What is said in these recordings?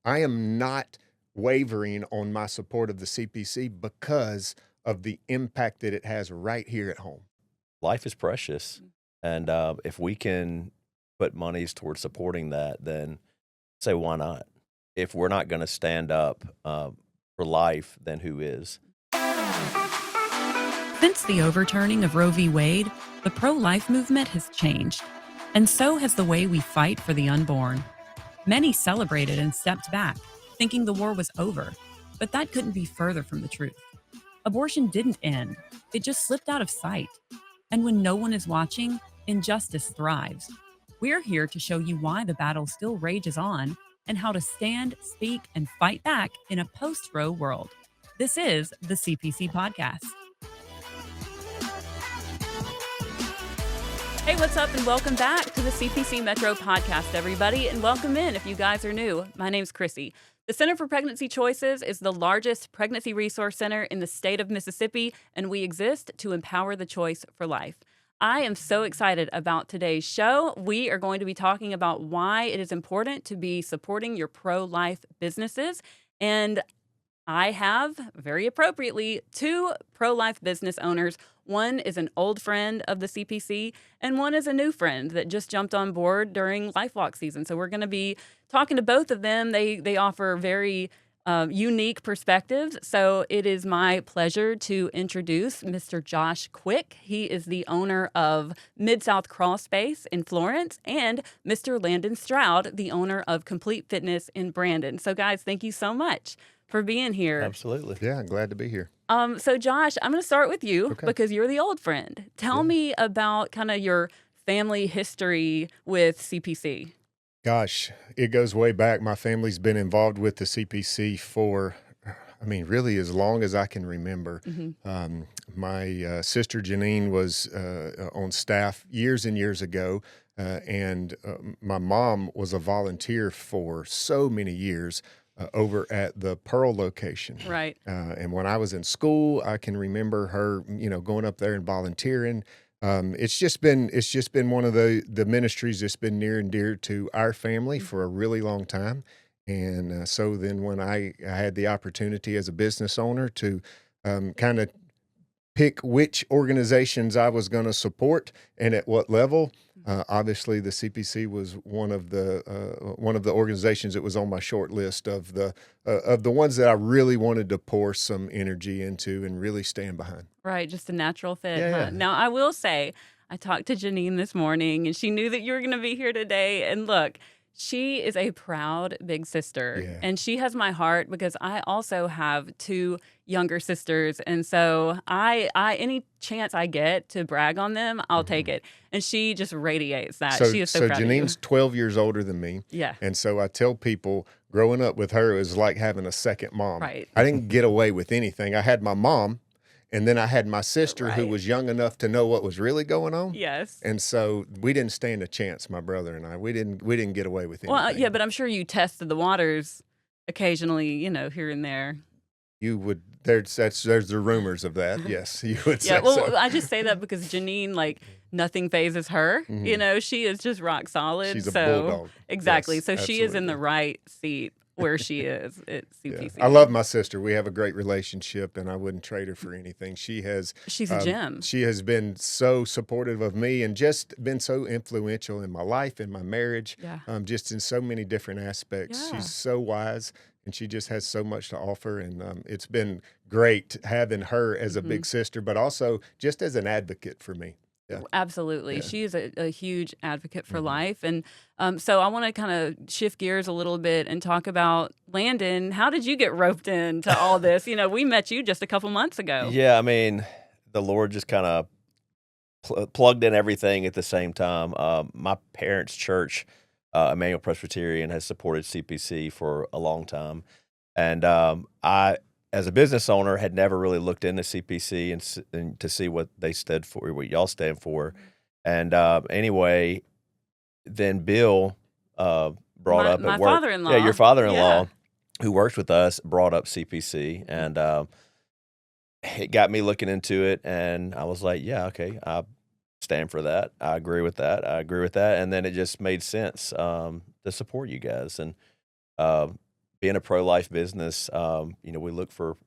I am not wavering on my support of the CPC because of the impact that it has right here at home. Life is precious, and if we can put monies towards supporting that, then say why not? If we're not going to stand up for life, then who is? Since the overturning of Roe v. Wade, the pro life movement has changed, and so has the way we fight for the unborn. Many celebrated and stepped back, thinking the war was over, but that couldn't be further from the truth. Abortion didn't end, it just slipped out of sight. And when no one is watching, injustice thrives. We're here to show you why the battle still rages on and how to stand, speak, and fight back in a post Roe world. This is the CPC Podcast. Hey, what's up, and welcome back to the CPC Metro Podcast, everybody, and welcome in if you guys are new. My name's Chrissy. The Center for Pregnancy Choices is the largest pregnancy resource center in the state of Mississippi, and we exist to empower the choice for life. I am so excited about today's show. We are going to be talking about why it is important to be supporting your pro-life businesses, and I have, very appropriately, two pro-life business owners. One is an old friend of the CPC, and one is a new friend that just jumped on board during LifeWalk season. So we're going to be talking to both of them. They offer very unique perspectives. So it is my pleasure to introduce Mr. Josh Quick. He is the owner of MidSouth Crawl Space in Florence, and Mr. Landon Stroud, the owner of Complete Fitness in Brandon. So guys, thank you so much for being here. Absolutely. Yeah, I'm glad to be here. So Josh, I'm going to start with you Okay. because you're the old friend. Tell me about kind of your family history with CPC. Gosh, it goes way back. My family's been involved with the CPC for, really as long as I can remember. My sister Janine was on staff years and years ago, and my mom was a volunteer for so many years over at the Pearl location. Right. And when I was in school, I can remember her, going up there and volunteering. It's just been one of the ministries that's been near and dear to our family for a really long time. And so then when I had the opportunity as a business owner to kind of pick which organizations I was going to support and at what level, obviously the CPC was one of the organizations that was on my short list of the ones that I really wanted to pour some energy into and really stand behind. Right. Just a natural fit. Yeah. Now, I will say, I talked to Janine this morning and she knew that you were going to be here today. And look, she is a proud big sister, Yeah. and she has my heart because I also have two younger sisters. And so I any chance I get to brag on them, I'll take it. And she just radiates that. She is so proud Janine's of you. 12 years older than me. Yeah. And so I tell people growing up with her, it was like having a second mom. Right. I didn't get away with anything. I had my mom, and then I had my sister who Right. was young enough to know what was really going on. Yes. And so we didn't stand a chance, my brother and I. We didn't get away with anything. Well, yeah, but I'm sure you tested the waters occasionally, here and there. You would there's the rumors of that. Yes, you would say Yeah, well, so. I just say that because Janine, nothing phases her. Mhm. She is just rock solid. She's a so bulldog. exactly. Yes, So she is in the absolutely. right seat where she is at Yeah. CPC. I love my sister. We have a great relationship, and I wouldn't trade her for anything. She's a gem. She has been so supportive of me and just been so influential in my life, in my marriage, Yeah. just in so many different aspects. Yeah. She's so wise, and she just has so much to offer. And it's been great having her as a big sister, but also just as an advocate for me. Yeah. Absolutely. Yeah. She is a huge advocate for Mhm. life. And so I want to kind of shift gears a little bit and talk about Landon. How did you get roped into all this? We met you just a couple months ago. Yeah, the Lord just kind of plugged in everything at the same time. My parents' church, Emmanuel Presbyterian, has supported CPC for a long time, and I, as a business owner, had never really looked into CPC and to see what they stood for, what y'all stand for. And anyway, then Bill brought up my at work. father-in-law. Yeah, your father-in-law, Yeah. who works with us, brought up CPC, and it got me looking into it, and I was like, yeah, okay, I stand for that. I agree with that. And then it just made sense to support you guys. And being a pro-life business, we look for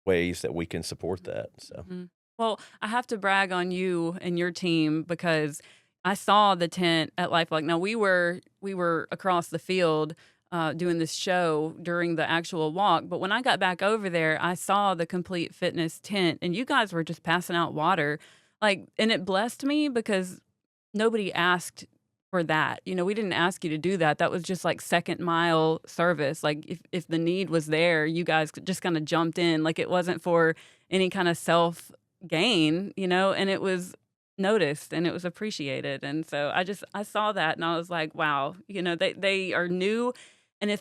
ways that we can support that. So Mhm. Well, I have to brag on you and your team because I saw the tent at LifeLock. Now we were across the field doing this show during the actual walk, but when I got back over there, I saw the Complete Fitness tent, and you guys were just passing out water, and it blessed me because nobody asked for that. We didn't ask you to do that. That was just like second mile service. Like if the need was there, you guys just kind of jumped in. Like it wasn't for any kind of self gain, and it was noticed and it was appreciated. And so I saw that and I was like, wow, they are new, and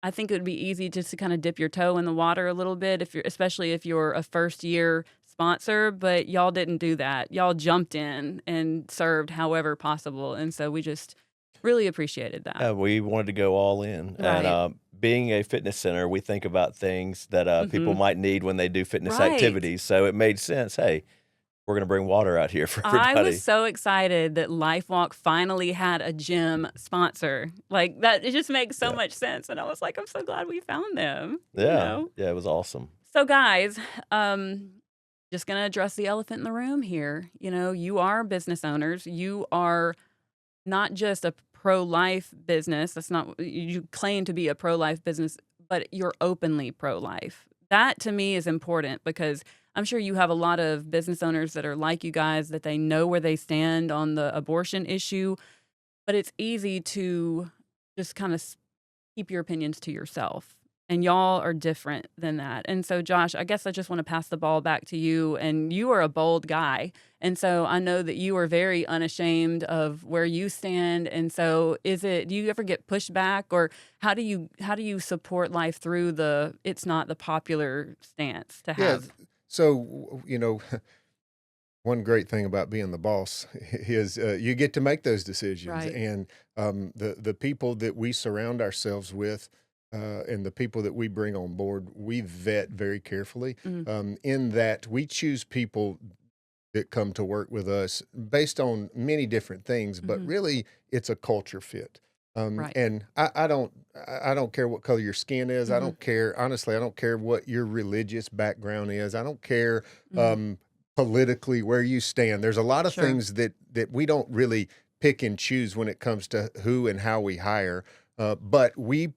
I think it would be easy just to kind of dip your toe in the water a little bit especially if you're a first year sponsor, but y'all didn't do that. Y'all jumped in and served however possible. And so we just really appreciated that. we wanted to go all in, and Right. being a fitness center, we think about things that people Mhm. might need when they do fitness Right. activities. So it made sense. Hey, we're going to bring water out here for I was everybody. so excited that LifeWalk finally had a gym sponsor. Like that, it just makes so Yeah, much sense. And I was like, I'm so glad we found them. yeah, yeah. It was awesome. So guys, just gonna address the elephant in the room here. You are business owners. You are not just a pro-life business. That's not you claim to be a pro-life business, but you're openly pro-life. That to me is important because I'm sure you have a lot of business owners that are like you guys that they know where they stand on the abortion issue, but it's easy to just kind of keep your opinions to yourself. And y'all are different than that. And so, Josh, I guess I just want to pass the ball back to you. And you are a bold guy. And so I know that you are very unashamed of where you stand. And so do you ever get pushed back, or how do you support life through it's not the popular stance to Yeah. have? So, one great thing about being the boss is you get to make those decisions, Right. and the people that we surround ourselves with, and the people that we bring on board, we vet very carefully. Mhm. In that we choose people that come to work with us based on many different things, but Mhm. really it's a culture fit. Right. And I don't care what color your skin is. I Mhm. don't care, honestly, I don't care what your religious background is. I don't care Mhm. um, politically where you stand. There's a lot of Sure. things that we don't really pick and choose when it comes to who and how we hire. But we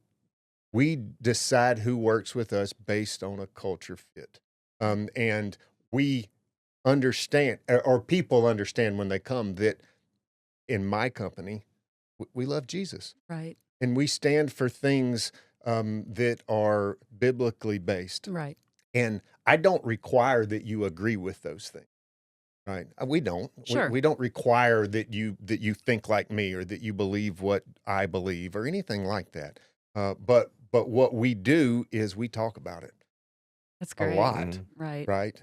decide who works with us based on a culture fit. And we understand, or people understand when they come, that in my company, we love Jesus, Right. and we stand for things that are biblically based. Right. And I don't require that you agree with those things. Right. We don't. Sure. We don't require that you think like me, or that you believe what I believe, or anything like that. But what we do is we talk about it That's a great. lot, Mhm. Right. right?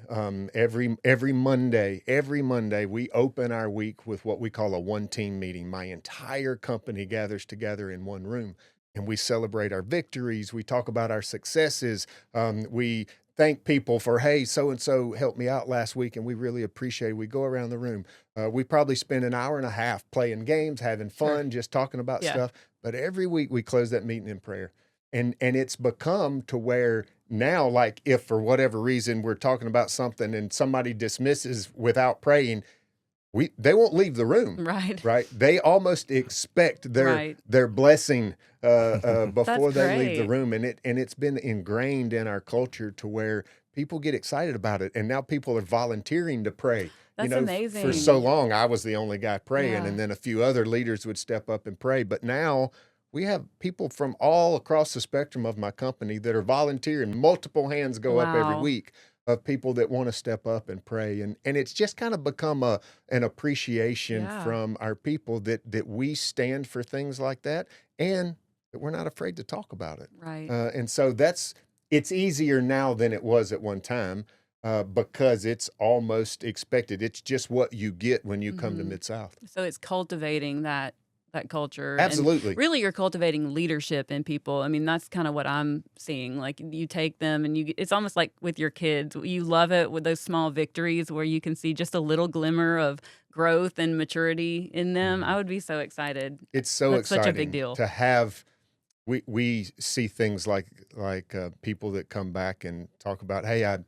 Every Monday we open our week with what we call a one team meeting. My entire company gathers together in one room, and we celebrate our victories. We talk about our successes. We thank people for, hey, so and so helped me out last week, and we really appreciate it. We go around the room. We probably spend an hour and a half playing games, having Sure. fun, just talking about Yeah. stuff. But every week we close that meeting in prayer, and it's become to where now, like, if for whatever reason we're talking about something and somebody dismisses without praying, they won't leave the room, Right. right? They almost expect their Right. their blessing That's before they leave the great. room, and it's been ingrained in our culture to where people get excited about it, and now people are volunteering to pray. That's For so amazing. long I was the only guy praying, Yeah. and then a few other leaders would step up and pray, but now we have people from all across the spectrum of my company that are volunteering. Multiple hands go up every Wow. week of people that want to step up and pray, and it's just kind of become an appreciation Yeah. from our people that we stand for things like that, and that we're not afraid to talk about it. Right. And so it's easier now than it was at one time, because it's almost expected. It's just what you get when you come to Mhm. MidSouth. So it's cultivating that culture, and Absolutely. really you're cultivating leadership in people. I mean, that's kind of what I'm seeing. Like you take them and it's almost like with your kids. You love it with those small victories where you can see just a little glimmer of growth and maturity in them. I Mhm. would be so excited. It's so That's such a big exciting deal. to have we see things like people that come back and talk about, hey, I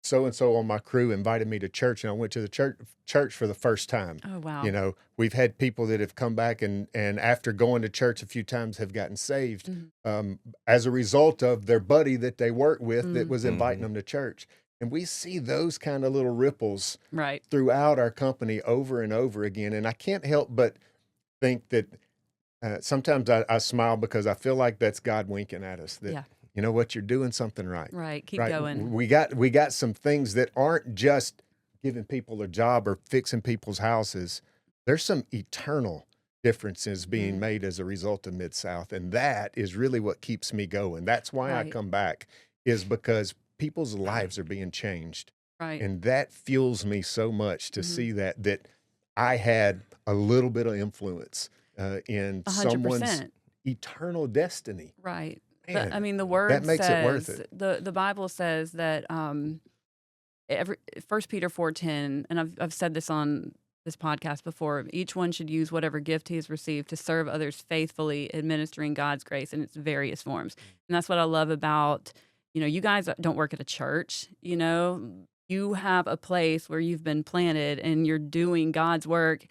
so and so on my crew invited me to church, and I went to the church for the first time. Oh, You wow. know, we've had people that have come back and after going to church a few times have gotten saved Mhm. as a result of their buddy that they work with that Mm, was inviting Hmm. them to church. And we see those kind of little ripples right. throughout our company over and over again. And I can't help but think that sometimes I smile because I feel like that's God winking at us that, Yeah. you know what, you're doing something right. Right. Keep Right. going. We got some things that aren't just giving people a job or fixing people's houses. There's some eternal differences being Mhm. made as a result of Mid-South. And that is really what keeps me going. That's why I Right. come back, is because people's lives are being changed. Right. And that fuels me so much to Mhm. see that I had a little bit of influence in someone's 100%. eternal destiny. Right. I Man, mean, the that word makes it worth says it. the Bible says that every First Peter 4:10, and I've said this on this podcast before. Each one should use whatever gift he has received to serve others faithfully, administering God's grace in its various forms. And that's what I love about, you guys don't work at a church. You have a place where you've been planted and you're doing God's work.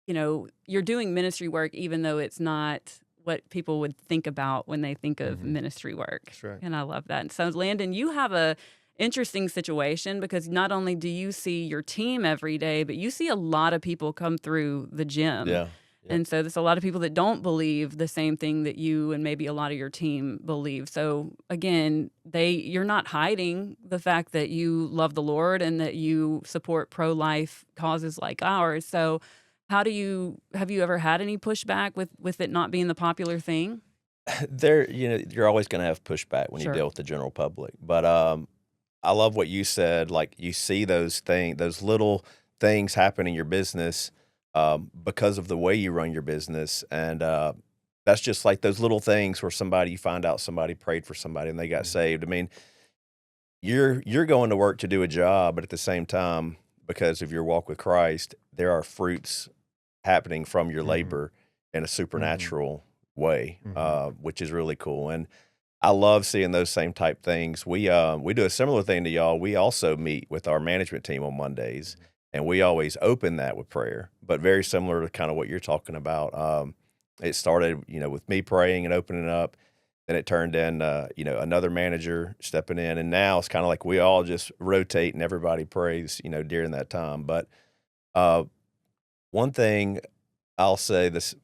You're doing ministry work, even though it's not what people would think about when they think of Mhm. ministry work. That's right. And I love that. And so, Landon, you have a interesting situation because not only do you see your team every day, but you see a lot of people come through the gym. Yeah. Yep. And so there's a lot of people that don't believe the same thing that you and maybe a lot of your team believe. So again, you're not hiding the fact that you love the Lord and that you support pro-life causes like ours. So have you ever had any pushback with it not being the popular thing? You're always going to have pushback when you Sure. deal with the general public. But I love what you said. Like you see those little things happen in your business because of the way you run your business, and that's just like those little things where you find out somebody prayed for somebody and they got Mhm. saved. I mean, you're going to work to do a job, but at the same time, because of your walk with Christ, there are fruits happening from your Mhm. labor in a Mhm. supernatural way, Mhm. which is really cool. And I love seeing those same type things. We do a similar thing to y'all. We also meet with our management team on Mondays, and we always open that with prayer. But very similar to kind of what you're talking about. It started, with me praying and opening up. Then it turned in, another manager stepping in, and now it's kind of like we all just rotate and everybody prays, during that time. But uh, one thing I'll say this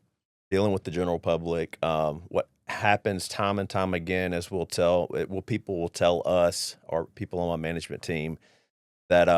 dealing with the general public, what happens time and time again is people will tell us or people on my management team that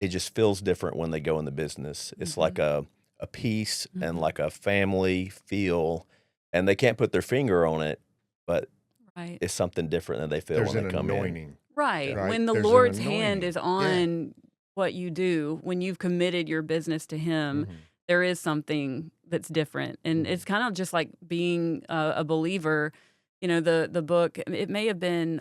it just feels different when they go in the business. It's like Mhm. a peace and Mhm. like a family feel, and they can't put their finger on it, but Right. it's something different that they feel There's when they an come in. anointing, Right. Yeah. right? When the There's an Lord's hand anointing. is Yeah. on what you do, when you've committed your business to Him, Mhm. there is something that's different. And it's Mhm. kind of just like being a believer. The book, it may have been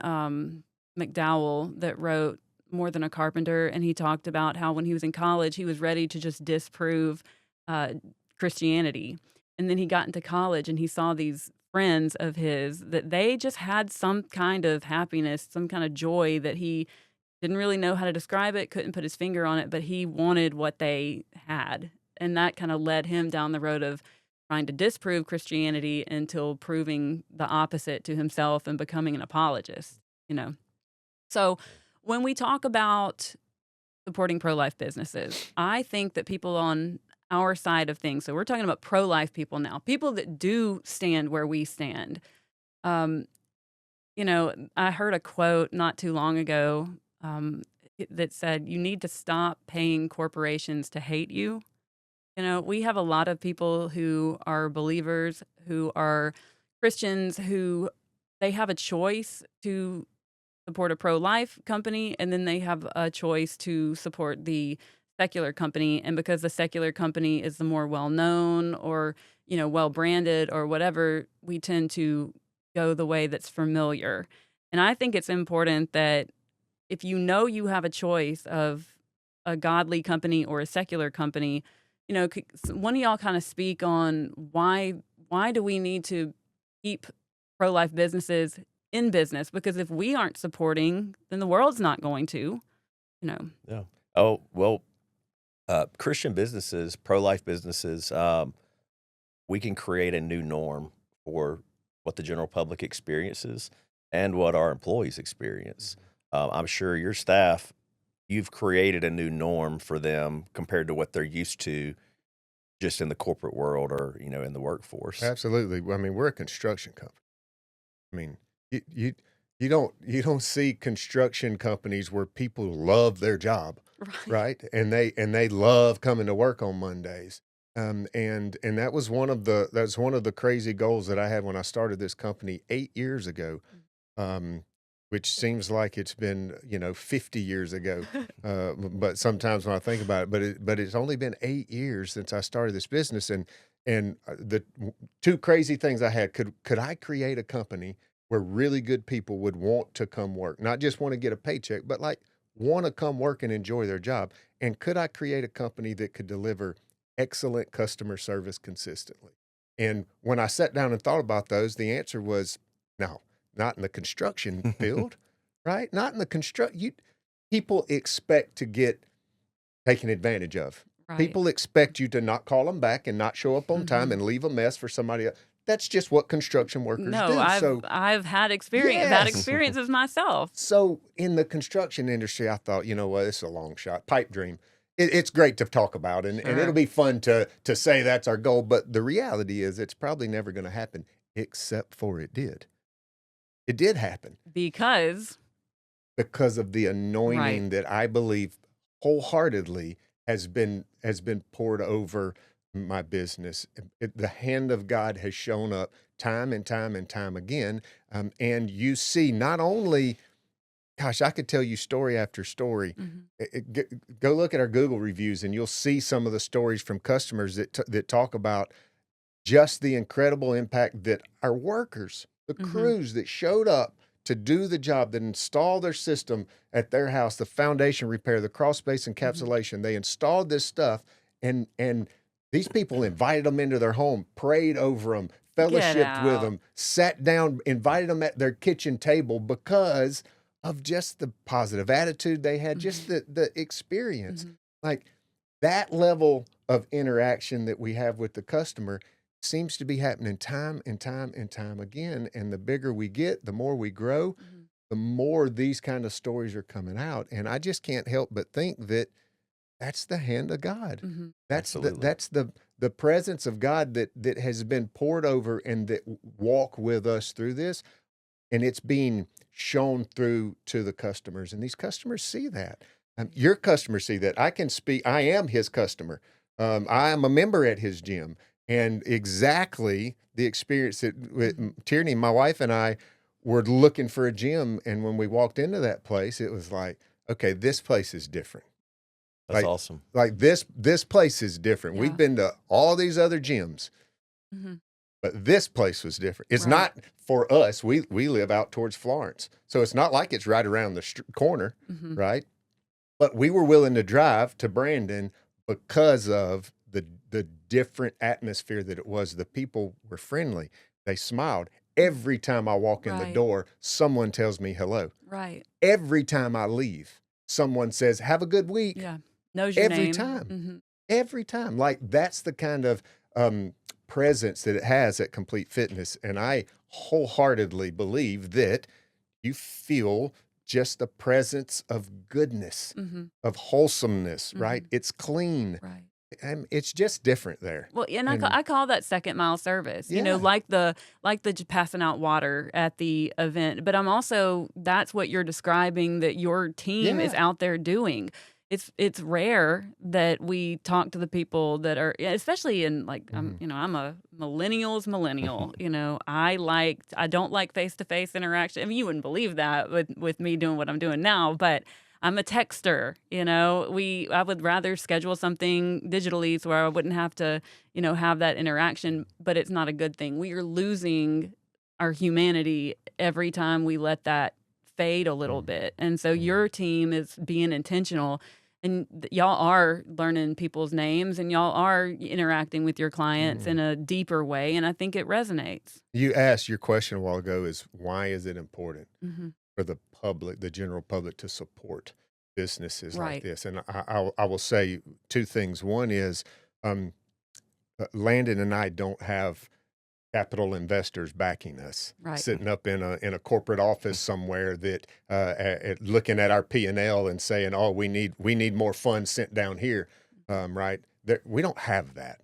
McDowell that wrote More Than a Carpenter. And he talked about how when he was in college, he was ready to just disprove uh, Christianity. And then he got into college and he saw these friends of his that they just had some kind of happiness, some kind of joy that he didn't really know how to describe it, couldn't put his finger on it, but he wanted what they had. And that kind of led him down the road of trying to disprove Christianity until proving the opposite to himself and becoming an apologist, you know. So when we talk about supporting pro-life businesses, I think that people on our side of things, so we're talking about pro-life people now, people that do stand where we stand. Um, I heard a quote not too long ago that said, "You need to stop paying corporations to hate you." We have a lot of people who are believers, who are Christians, who they have a choice to support a pro-life company, and then they have a choice to support the secular company. And because the secular company is the more well-known or, well-branded or whatever, we tend to go the way that's familiar. And I think it's important that if you know you have a choice of a godly company or a secular company, one of y'all kind of speak on why do we need to keep pro-life businesses in business, because if we aren't supporting, then the world's not going to, you know. Yeah. Oh, well, Christian businesses, pro-life businesses, we can create a new norm for what the general public experiences and what our employees experience. I'm sure your staff, you've created a new norm for them compared to what they're used to just in the corporate world or, in the workforce. Absolutely. Well, I mean, we're a construction company. I mean, you you you don't see construction companies where people love their job, Right. right? And they love coming to work on Mondays. And that's one of the crazy goals that I had when I started this company 8 years ago. Um, which seems like it's been 50 years ago. But sometimes when I think about it, but it's only been 8 years since I started this business, and the two crazy things I had: could I create a company where really good people would want to come work, not just want to get a paycheck, but like want to come work and enjoy their job? And could I create a company that could deliver excellent customer service consistently? And when I sat down and thought about those, the answer was no, not in the construction field, right? Not in the people expect to get taken advantage of. Right. People expect you to not call them back and not show up on time and leave a mess for somebody else. That's just what construction workers No, do. I've had bad Yes. experiences myself. So in the construction industry, I thought, you know what, it's a long shot, pipe dream. It's great to talk about, and Sure. it'll be fun to say that's our goal. But the reality is, it's probably never going to happen, except for it did. It did happen Because because of the Right. anointing that I believe wholeheartedly has been poured over my business. The hand of God has shown up time and time and time again. And you see not only, gosh, I could tell you story after story. Mhm. Go look at our Google reviews, and you'll see some of the stories from customers that talk about just the incredible impact that our workers, the Mhm. crews that showed up to do the job, that installed their system at their house, the foundation repair, the crawl space encapsulation, they installed this stuff, and these people invited them into their home, prayed over them, Get fellowshipped with out. them, sat down, invited them at their kitchen table because of just the positive attitude they had, just the experience. Mhm. Like that level of interaction that we have with the customer seems to be happening time and time and time again. And the bigger we get, the more we grow, Mhm. the more these kind of stories are coming out. And I just can't help but think that that's the hand of God. Mhm. Absolutely. That's the presence of God that has been poured over and that walk with us through this. And it's being shown through to the customers. And these customers see that. Your customers see that. I can speak, I am his customer. I am a member at his gym. And exactly the experience that with Tierney, my wife and I were looking for a gym. And when we walked into that place, it was like, okay, this place is different. That's Like, awesome. like this place is different. Yeah. We've been to all these other gyms, Mhm. but this place was different. It's Right. not for us. We live out towards Florence, so it's not like it's right around the corner, Mhm. right? But we were willing to drive to Brandon because of the different atmosphere that it was. The people were friendly. They smiled. Every time I walk in the Right. door, someone tells me hello. Right. Every time I leave, someone says, "Have a good week." Yeah. Knows your Every name. time. Mhm. Every time. Like that's the kind of presence that it has at Complete Fitness. And I wholeheartedly believe that you feel just the presence of goodness, Mhm. of wholesomeness, right? Mhm. It's clean. Right. And it's just different there. Well, and And I call that second mile service, yeah, like the passing out water at the event. But I'm also, that's what you're describing that your team is yeah. out there doing. It's rare that we talk to the people that are, especially in like, Mhm. I'm a millennial. I don't like face to face interaction. I mean, you wouldn't believe that with me doing what I'm doing now, but I'm a texter. I would rather schedule something digitally so where I wouldn't have to, have that interaction, but it's not a good thing. We are losing our humanity every time we let that fade a little Mhm. bit. And so Mhm. your team is being intentional and y'all are learning people's names and y'all are interacting with your clients in a deeper way. And I think it resonates. You asked your question a while ago is why is it important Hmm. for the public, the general public, to support businesses like Right. this? And I will say two things. One is um, Landon and I don't have capital investors backing us, Right. sitting up in a corporate office somewhere that looking at our P&L and saying, "Oh, we need more funds sent down here." Right? We don't have that.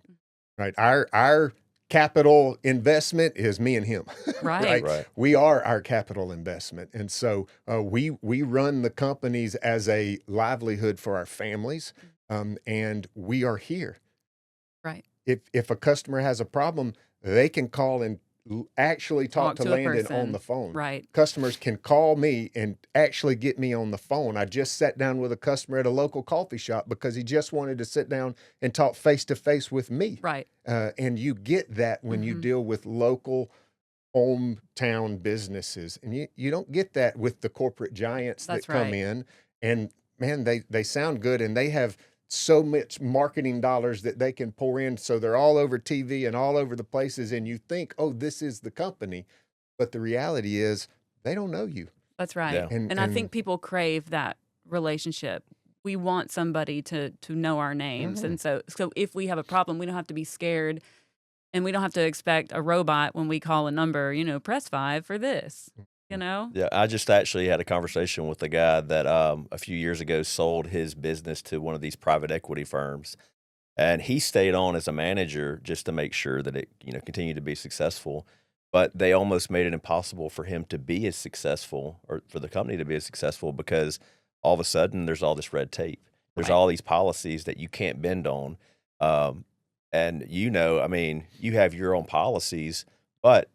Right? Our capital investment is me and him. Right. Right? Right. We are our capital investment, and so we run the companies as a livelihood for our families, and we are here. Right. If a customer has a problem, they can call and actually talk Talk to to a Landon on person. the phone. Right. Customers can call me and actually get me on the phone. I just sat down with a customer at a local coffee shop because he just wanted to sit down and talk face to face with me. Right. And you get that when you Mhm. deal with local hometown businesses, and you don't get that with the corporate giants that That's come right. in. And man, they sound good, and they have so much marketing dollars that they can pour in, so they're all over TV and all over the places, and you think, oh, this is the company, but the reality is they don't know you. That's right. Yeah. And I think people crave that relationship. We want somebody to know our names. Mhm. And so if we have a problem, we don't have to be scared and we don't have to expect a robot when we call a number, press 5 for this, you know? Yeah, I just actually had a conversation with a guy that a few years ago sold his business to one of these private equity firms, and he stayed on as a manager just to make sure that it continued to be successful. But they almost made it impossible for him to be as successful, or for the company to be as successful, because all of a sudden there's all this red tape. There's Right. all these policies that you can't bend on. Um, and I mean, you have your own policies, but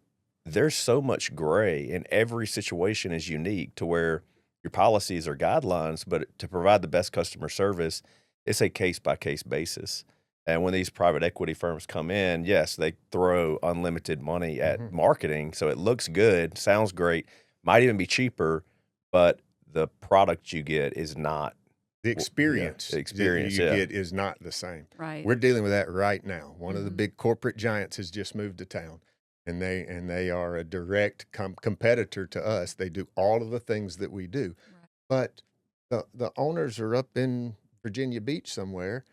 there's so much gray, and every situation is unique to where your policies are guidelines, but to provide the best customer service, it's a case by case basis. And when these private equity firms come in, yes, they throw unlimited money at Mhm. marketing. So it looks good, sounds great, might even be cheaper, but the product you get is not, The yeah, experience the that experience. you Yeah. get is not the same. Right. We're dealing with that right now. One of the Mhm. big corporate giants has just moved to town, and they are a direct competitor to us. They do all of the things that we do, Right. but the owners are up in Virginia Beach somewhere,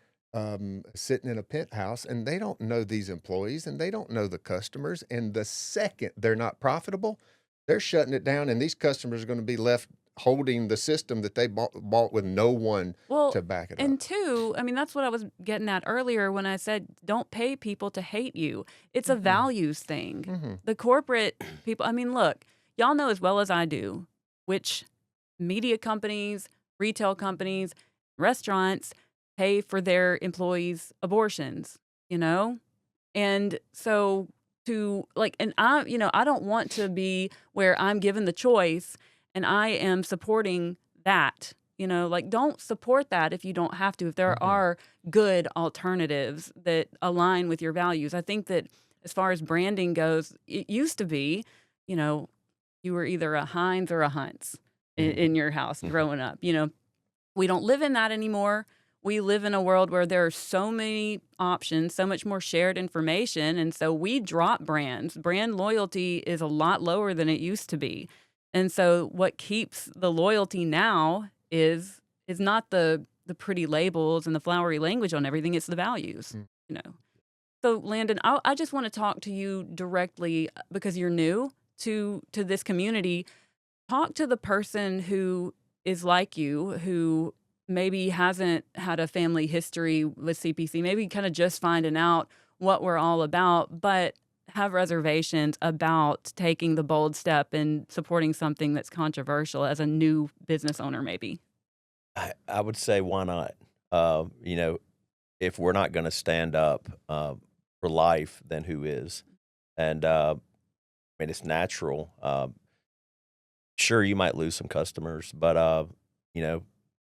sitting in a penthouse, and they don't know these employees, and they don't know the customers. And the second they're not profitable, they're shutting it down, and these customers are going to be left holding the system that they bought with no one Well, to back it up. and two, I mean, that's what I was getting at earlier when I said don't pay people to hate you. It's a Mhm. values thing. Mhm. The corporate people, I mean, look, y'all know as well as I do which media companies, retail companies, restaurants pay for their employees' abortions, you know? And so and I don't want to be where I'm given the choice and I am supporting that. Like don't support that if you don't have to. If there Mhm. are good alternatives that align with your values. I think that as far as branding goes, it used to be, you know, you were either a Heinz or a Hunt's in your house growing up. We don't live in that anymore. We live in a world where there are so many options, so much more shared information. And so we drop brands. Brand loyalty is a lot lower than it used to be. And so what keeps the loyalty now is not the pretty labels and the flowery language on everything, it's the values, Mm. you know. So Landon, I just want to talk to you directly because you're new to this community. Talk to the person who is like you, who maybe hasn't had a family history with CPC, maybe kind of just finding out what we're all about, but have reservations about taking the bold step and supporting something that's controversial as a new business owner, maybe. I would say, why not? If we're not going to stand up for life, then who is? And I mean, it's natural. Sure, you might lose some customers, but you know,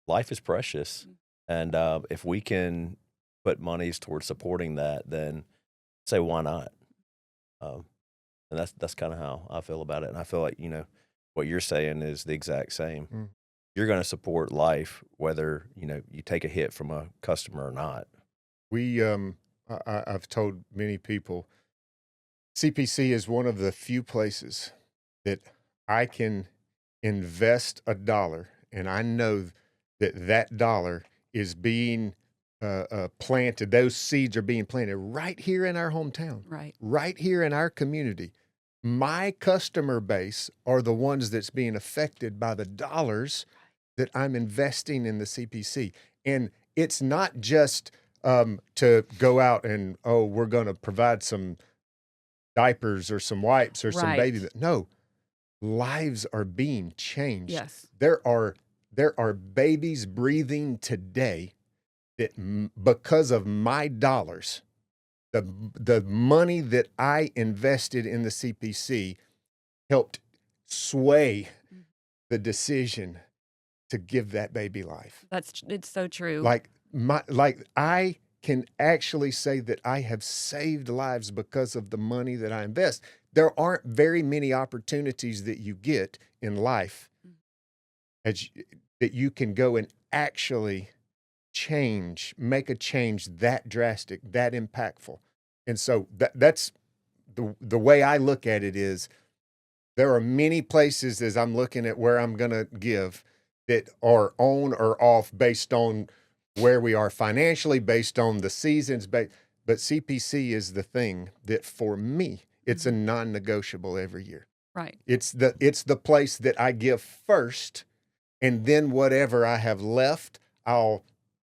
life is precious, and if we can put monies towards supporting that, then say why not? Um, and that's kind of how I feel about it, and I feel like what you're saying is the exact same. Mm. you're going to support life, whether you take a hit from a customer or not. I've told many people CPC is one of the few places that I can invest a dollar, and I know that that dollar is being planted. Those seeds are being planted right here in our hometown, right here in our community. My customer base are the ones that's being affected by the dollars that I'm investing in the CPC. And it's not just to go out and, we're going to provide some diapers or some wipes or some baby. No, lives are being changed. Yes. There are babies breathing today that because of my dollars, the money that I invested in the CPC helped sway the decision to give that baby life. It's so true. Like I can actually say that I have saved lives because of the money that I invest. There aren't very many opportunities that you get in life that you can go and actually make a change that drastic, that impactful. And so that's the way I look at it is there are many places as I'm looking at where I'm going to give that are on or off based on where we are financially, based on the seasons. But CPC is the thing that for me, it's a non-negotiable every year. Right. It's the place that I give first, and then whatever I have left, I'll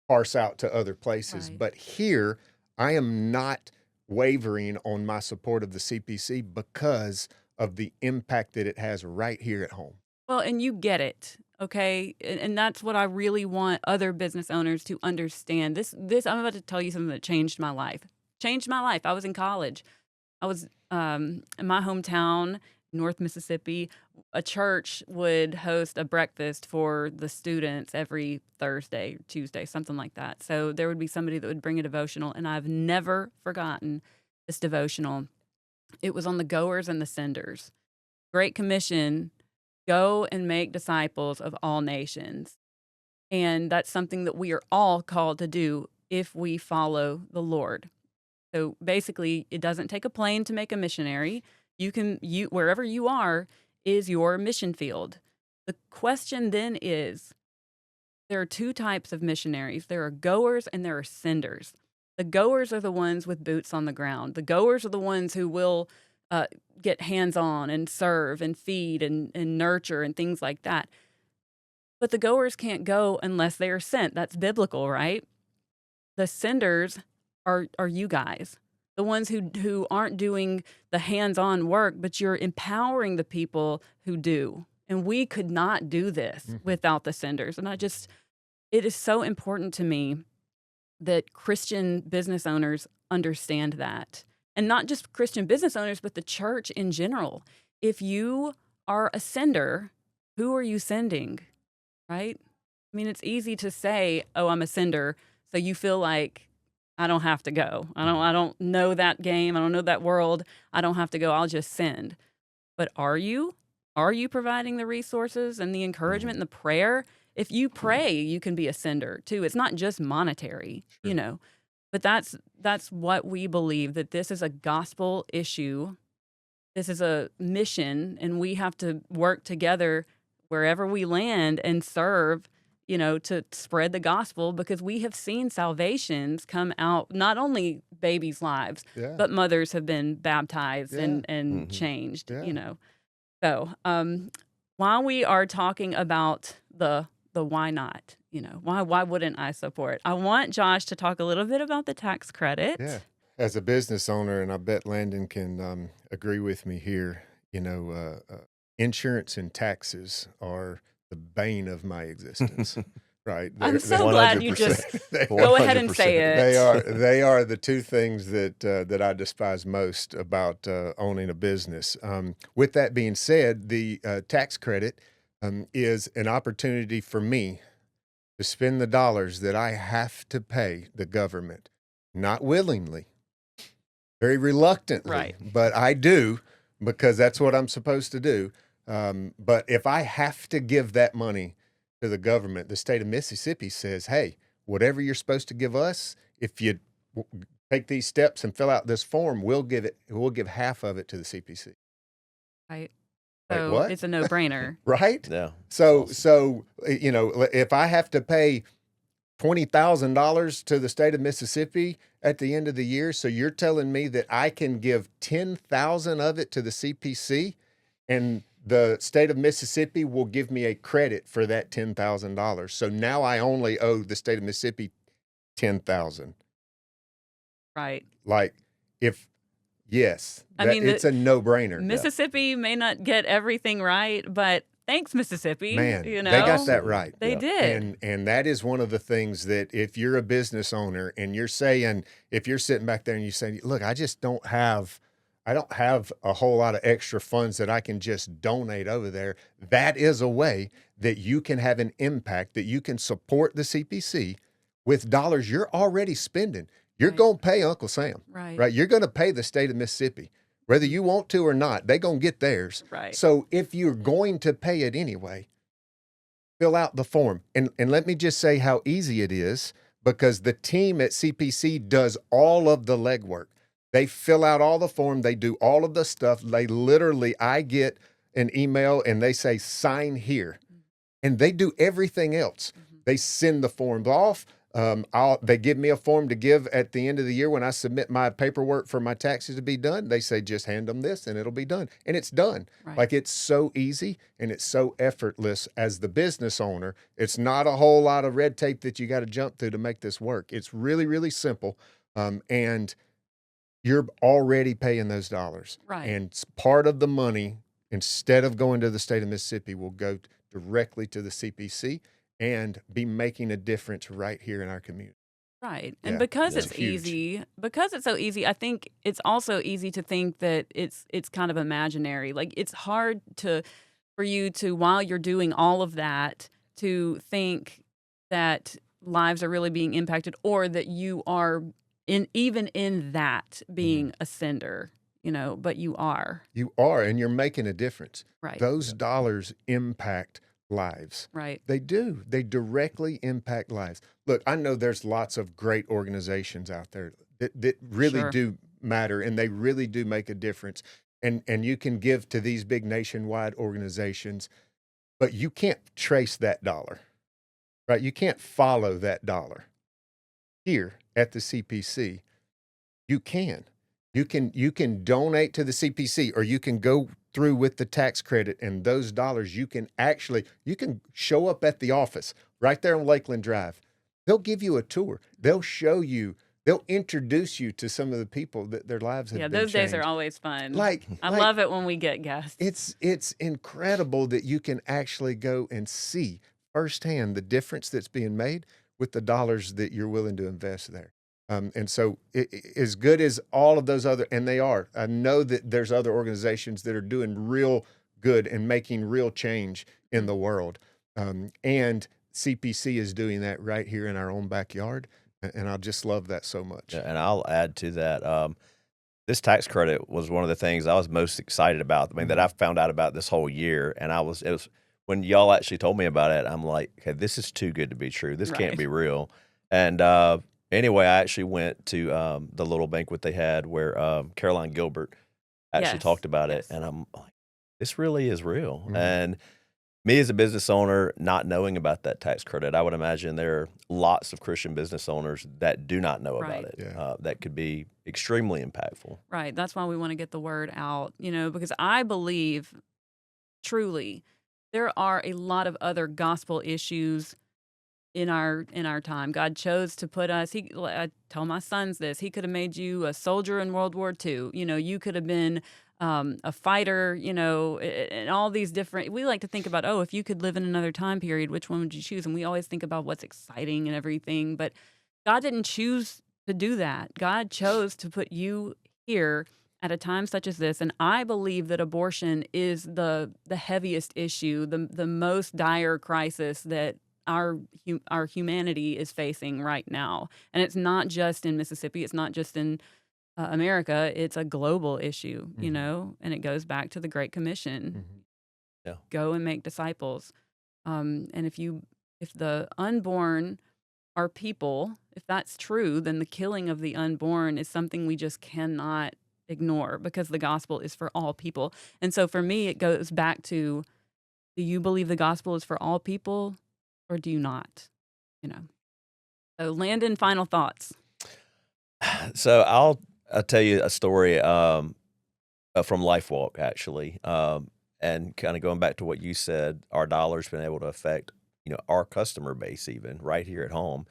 parse out to other places. Right. But here, I am not wavering on my support of the CPC because of the impact that it has right here at home. Well, and you get it, okay? And that's what I really want other business owners to understand. This I'm about to tell you something that changed my life. I was in college. I was in my hometown, North Mississippi. A church would host a breakfast for the students every Thursday, Tuesday, something like that. So there would be somebody that would bring a devotional, and I've never forgotten this devotional. It was on the goers and the senders. Great Commission, go and make disciples of all nations. And that's something that we are all called to do if we follow the Lord. So basically, it doesn't take a plane to make a missionary. You wherever you are is your mission field. The question then is, there are two types of missionaries. There are goers and there are senders. The goers are the ones with boots on the ground. The goers are the ones who will get hands-on and serve and feed and nurture and things like that. But the goers can't go unless they are sent. That's biblical, right? The senders are you guys, the ones who aren't doing the hands-on work, but you're empowering the people who do. And we could not do this without the senders. And it is so important to me that Christian business owners understand that. And not just Christian business owners, but the church in general. If you are a sender, who are you sending, right? I mean, it's easy to say, oh, I'm a sender, so you feel like I don't have to go. I don't know that game. I don't know that world. I don't have to go. I'll just send. But are you? Are you providing the resources and the encouragement and the prayer? If you pray, you can be a sender too. It's not just monetary, But that's what we believe, that this is a gospel issue. This is a mission, and we have to work together wherever we land and serve, to spread the gospel, because we have seen salvations come out, not only babies' lives, but mothers have been baptized and changed, So while we are talking about the why not, why wouldn't I support? I want Josh to talk a little bit about the tax credit. Yeah. As a business owner, and I bet Landon can agree with me here, insurance and taxes are the bane of my existence. Right. I'm so glad you just go ahead and say it. They are the two things that I despise most about owning a business. With that being said, the tax credit is an opportunity for me to spend the dollars that I have to pay the government, not willingly, very reluctantly, but I do because that's what I'm supposed to do. But if I have to give that money to the government. The state of Mississippi says, hey, whatever you're supposed to give us, if you take these steps and fill out this form, we'll give half of it to the CPC. Right. Wait, So what? it's a no-brainer. Right? Yeah. So, Awesome. so if I have to pay $20,000 to the state of Mississippi at the end of the year, so you're telling me that I can give 10,000 of it to the CPC, and the state of Mississippi will give me a credit for that $10,000. So now I only owe the state of Mississippi 10,000. Right. Like, yes, I mean, it's a no-brainer. Mississippi may not get everything right, but thanks, Mississippi. Man, you they got know, that right. they Yeah. did. And that is one of the things that if you're a business owner and you're saying, if you're sitting back there and you say, look, I don't have a whole lot of extra funds that I can just donate over there. That is a way that you can have an impact, that you can support the CPC with dollars you're already spending. You're Right. going to pay Uncle Sam, Right. right? You're going to pay the state of Mississippi, whether you want to or not. They're going to get theirs. Right. So if you're going to pay it anyway, fill out the form. And let me just say how easy it is, because the team at CPC does all of the legwork. They fill out all the form. They do all of the stuff. I get an email and they say, sign here. And they do everything else. They send the forms off. They give me a form to give at the end of the year when I submit my paperwork for my taxes to be done. They say, just hand them this and it'll be done. And it's done. Right. Like, it's so easy and it's so effortless as the business owner. It's not a whole lot of red tape that you got to jump through to make this work. It's really, really simple. And you're already paying those dollars. Right. And part of the money, instead of going to the state of Mississippi, will go directly to the CPC and be making a difference right here in our community. Right. And Yeah, because it's it's huge. because it's so easy, I think it's also easy to think that it's kind of imaginary. Like, it's hard for you to, while you're doing all of that, to think that lives are really being impacted, or that you are even in that being a sender, but you are. You are, and you're making a difference. Right. Those dollars impact lives. Right. They do. They directly impact lives. Look, I know there's lots of great organizations out there that really Sure. do matter, and they really do make a difference. And you can give to these big nationwide organizations, but you can't trace that dollar, right? You can't follow that dollar. Here at the CPC, you can. You can donate to the CPC, or you can go through with the tax credit, and those dollars you can show up at the office right there on Lakeland Drive. They'll give you a tour. They'll show you. They'll introduce you to some of the people that their lives have Yeah, been those days are changed. always fun. Like, I love it when we get guests. it's incredible that you can actually go and see firsthand the difference that's being made with the dollars that you're willing to invest there. And so as good as all of those other, and they are, I know that there's other organizations that are doing real good and making real change in the world. And CPC is doing that right here in our own backyard. And I just love that so much. Yeah, and I'll add to that. This tax credit was one of the things I was most excited about. I mean, that I found out about this whole year, and it was when y'all actually told me about it. I'm like, okay, this is too good to be true. This can't Right. be real. And anyway, I actually went to the little banquet they had where Caroline Gilbert actually Yes, talked about yes. it, and I'm like, this really is real. Mhm. And me as a business owner, not knowing about that tax credit, I would imagine there are lots of Christian business owners that do not know Right. about it. Yeah. That could be extremely impactful. Right. That's why we want to get the word out, because I believe truly there are a lot of other gospel issues in our time. God chose to put us. I tell my sons this. He could have made you a soldier in World War II. You could have been a fighter. And all these different. We like to think about, if you could live in another time period, which one would you choose? And we always think about what's exciting and everything. But God didn't choose to do that. God chose to put you here at a time such as this. And I believe that abortion is the heaviest issue, the most dire crisis that our humanity is facing right now. And it's not just in Mississippi. It's not just in America. It's a global issue, Mhm. and it goes back to the Great Commission. Mhm. Yeah. Go and make disciples. And if you if the unborn are people, if that's true, then the killing of the unborn is something we just cannot ignore because the gospel is for all people. And so for me, it goes back to, do you believe the gospel is for all people or do you not? You know. So Landon, final thoughts. So I'll tell you a story from Life Walk, actually, and kind of going back to what you said. Our dollar's been able to affect our customer base even right here at home.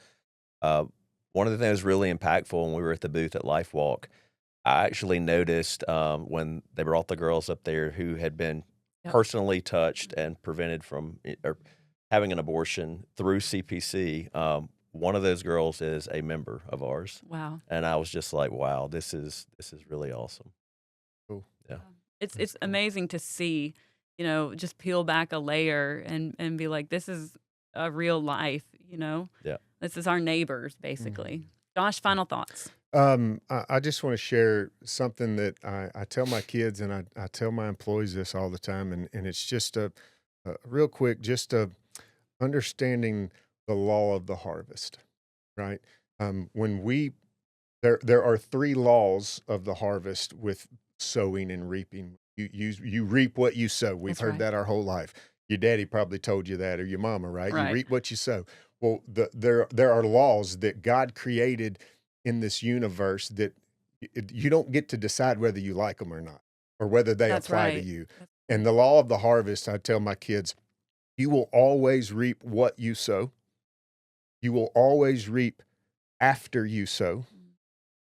One of the things that was really impactful when we were at the booth at Life Walk, I actually noticed when they brought the girls up there who had been Yep. personally touched and prevented from or having an abortion through CPC. One of those girls is a member of ours, Wow. and I was just like, "Wow, this is really awesome." Cool. Yeah. It's That's cool. amazing to see, just peel back a layer and be like, this is a real life, Yeah. This is our neighbors, basically. Josh, final thoughts. I just want to share something that I tell my kids and I tell my employees this all the time, and it's just a real quick, just understanding the law of the harvest, right? When there are three laws of the harvest with sowing and reaping. You reap what you sow. We've That's heard right. that our whole life. Your daddy probably told you that, or your mama, right? You Right. reap what you sow. Well, there are laws that God created in this universe that you don't get to decide whether you like them or not, or whether they That's apply to right. you. That's And the law of the harvest, I tell my kids, you will always reap what you sow. You will always reap after you sow,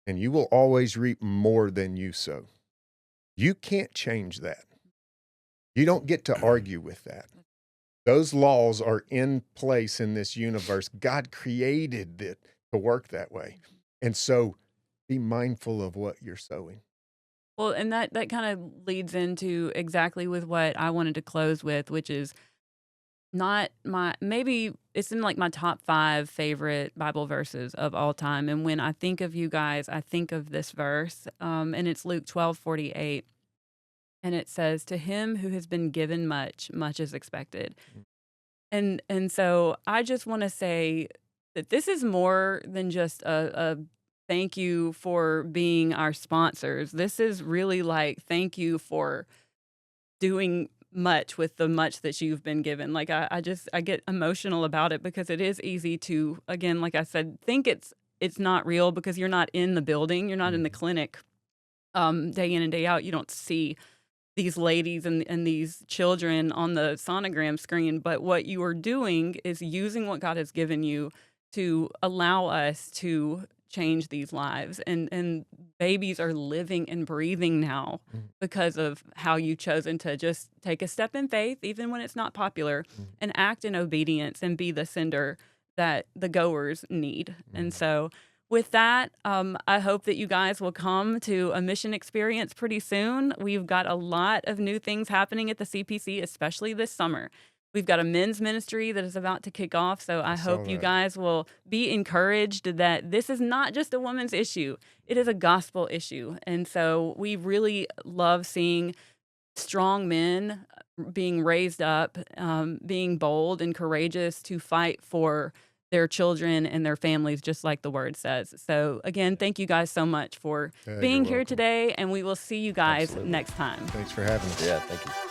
and you will always reap more than you sow. You can't change that. You don't get to argue with that. Those laws are in place in this universe. God created it to work that way. And so be mindful of what you're sowing. Well, and that kind of leads into exactly with what I wanted to close with, which is not maybe it's in like my top 5 favorite Bible verses of all time. And when I think of you guys, I think of this verse, and it's Luke 12:48. And it says, "To him who has been given much, much is expected." And so I just want to say that this is more than just a thank you for being our sponsors. This is really like thank you for doing much with the much that you've been given. Like I get emotional about it because it is easy to, again, like I said, think it's not real because you're not in the building, you're not in the clinic day in and day out. You don't see these ladies and these children on the sonogram screen, but what you are doing is using what God has given you to allow us to change these lives. And babies are living and breathing now because of how you've chosen to just take a step in faith, even when it's not popular, and act in obedience and be the sender that the goers need. And so with that, I hope that you guys will come to a mission experience pretty soon. We've got a lot of new things happening at the CPC, especially this summer. We've got a men's ministry that is about to kick off, so I saw hope you that. guys will be encouraged that this is not just a woman's issue. It is a gospel issue. And so we really love seeing strong men being raised up, being bold and courageous to fight for their children and their families, just like the word says. So again, thank you guys so much for Yeah, being you're here welcome. today, and we will see you guys Absolutely. next time. Thanks for having us. Yeah. Thank you.